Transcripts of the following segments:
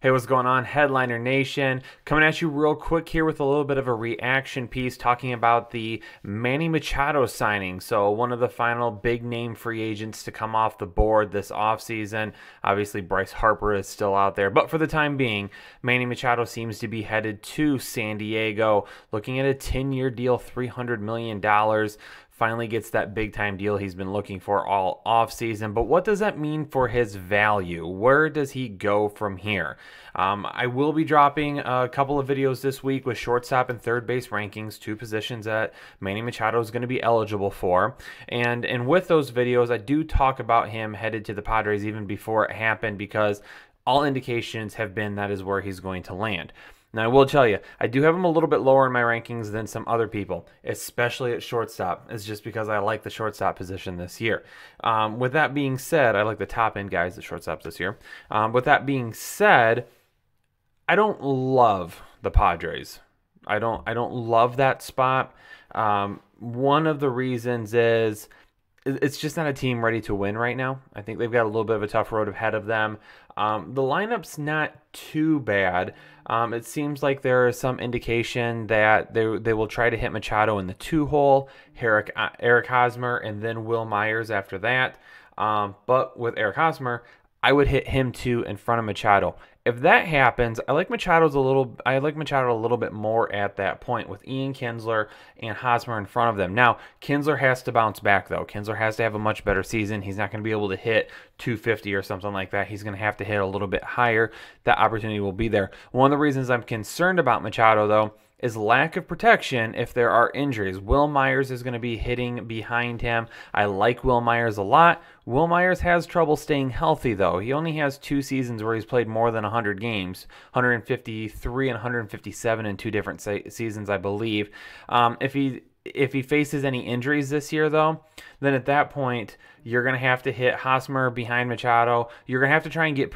Hey, what's going on, Headliner Nation? Coming at you real quick here with a little bit of a reaction piece talking about the Manny Machado signing. So one of the final big name free agents to come off the board this offseason. Obviously, Bryce Harper is still out there, but for the time being, Manny Machado seems to be headed to San Diego, looking at a 10-year deal, $300 million. Finally gets that big time deal he's been looking for all offseason. But what does that mean for his value? Where does he go from here? I will be dropping a couple of videos this week with shortstop and third base rankings, two positions that Manny Machado is going to be eligible for. And with those videos, I do talk about him headed to the Padres even before it happened, because all indications have been that is where he's going to land. Now, I will tell you, I do have him a little bit lower in my rankings than some other people, especially at shortstop. It's just because I like the shortstop position this year. With that being said, I like the top-end guys at shortstop this year. With that being said, I don't love the Padres. I don't love that spot. One of the reasons is it's just not a team ready to win right now. I think they've got a little bit of a tough road ahead of them. The lineup's not too bad. It seems like there is some indication that they will try to hit Machado in the 2-hole, Eric Hosmer, and then Will Myers after that. But with Eric Hosmer, I would hit him too in front of Machado. If that happens, I like Machado a little bit more at that point with Ian Kinsler and Hosmer in front of them. Now, Kinsler has to bounce back though. Kinsler has to have a much better season. He's not going to be able to hit 250 or something like that. He's going to have to hit a little bit higher. That opportunity will be there. One of the reasons I'm concerned about Machado though is lack of protection if there are injuries. Will Myers is going to be hitting behind him. I like Will Myers a lot. Will Myers has trouble staying healthy, though. He only has 2 seasons where he's played more than 100 games, 153 and 157 in 2 different seasons, I believe. If he faces any injuries this year, though, then at that point, you're going to have to hit Hosmer behind Machado. You're going to have to try and get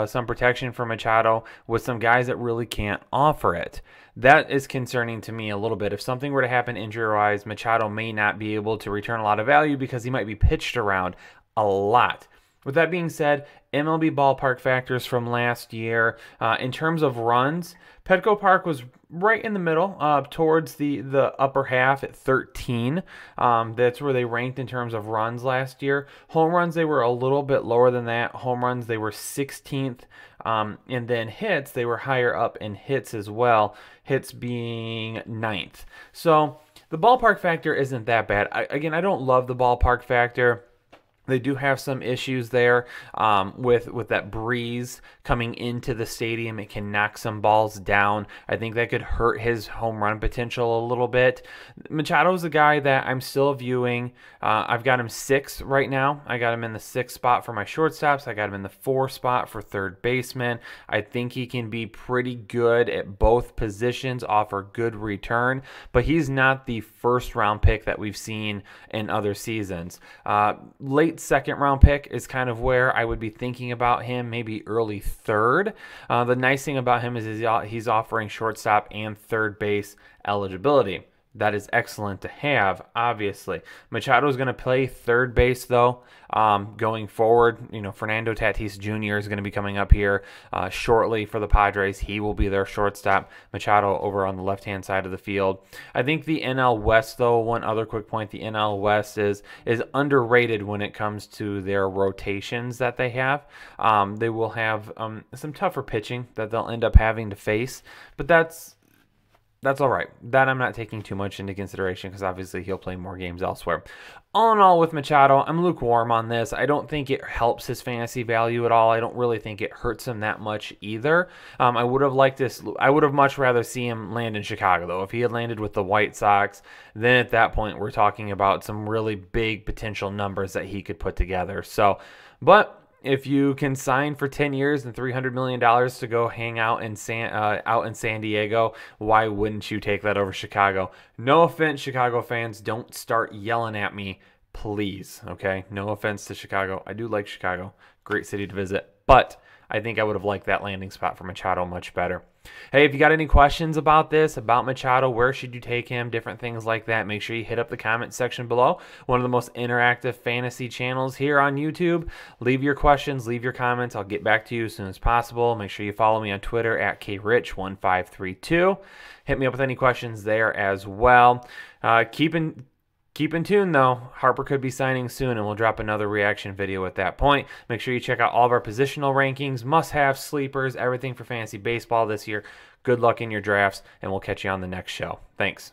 some protection for Machado with some guys that really can't offer it. That is concerning to me a little bit. If something were to happen injury-wise, Machado may not be able to return a lot of value because he might be pitched around a lot. With that being said, MLB ballpark factors from last year. In terms of runs, Petco Park was right in the middle, towards the upper half at 13. That's where they ranked in terms of runs last year. Home runs, they were a little bit lower than that. Home runs, they were 16th. And then hits, they were higher up in hits as well. Hits being 9th. So the ballpark factor isn't that bad. Again, I don't love the ballpark factor. They do have some issues there with that breeze coming into the stadium. It can knock some balls down. I think that could hurt his home run potential a little bit. Machado's a guy that I'm still viewing. I've got him 6 right now. I got him in the 6th spot for my shortstops. I got him in the 4th spot for third baseman. I think he can be pretty good at both positions, offer good return, but he's not the first-round pick that we've seen in other seasons. Late 2nd round pick is kind of where I would be thinking about him, maybe early 3rd. The nice thing about him is he's offering shortstop and third base eligibility. That is excellent to have, obviously. Machado is going to play third base, though, going forward. You know, Fernando Tatis Jr. is going to be coming up here shortly for the Padres. He will be their shortstop. Machado over on the left-hand side of the field. I think the NL West, though, one other quick point, the NL West is underrated when it comes to their rotations that they have. They will have some tougher pitching that they'll end up having to face, but that's all right. That I'm not taking too much into consideration because obviously he'll play more games elsewhere. All in all, with Machado, I'm lukewarm on this. I don't think it helps his fantasy value at all. I don't really think it hurts him that much either. I would have much rather see him land in Chicago, though. If he had landed with the White Sox, then at that point we're talking about some really big potential numbers that he could put together. So, but if you can sign for 10 years and $300 million to go hang out in San Diego, why wouldn't you take that over Chicago? No offense, Chicago fans. Don't start yelling at me, please, okay? No offense to Chicago. I do like Chicago. Great city to visit. But I think I would have liked that landing spot for Machado much better. Hey, if you got any questions about this, about Machado, where should you take him, different things like that, make sure you hit up the comment section below. One of the most interactive fantasy channels here on YouTube. Leave your questions, leave your comments. I'll get back to you as soon as possible. Make sure you follow me on Twitter at krich1532. Hit me up with any questions there as well. Keep in tune, though. Harper could be signing soon, and we'll drop another reaction video at that point. Make sure you check out all of our positional rankings, must-have, sleepers, everything for fantasy baseball this year. Good luck in your drafts, and we'll catch you on the next show. Thanks.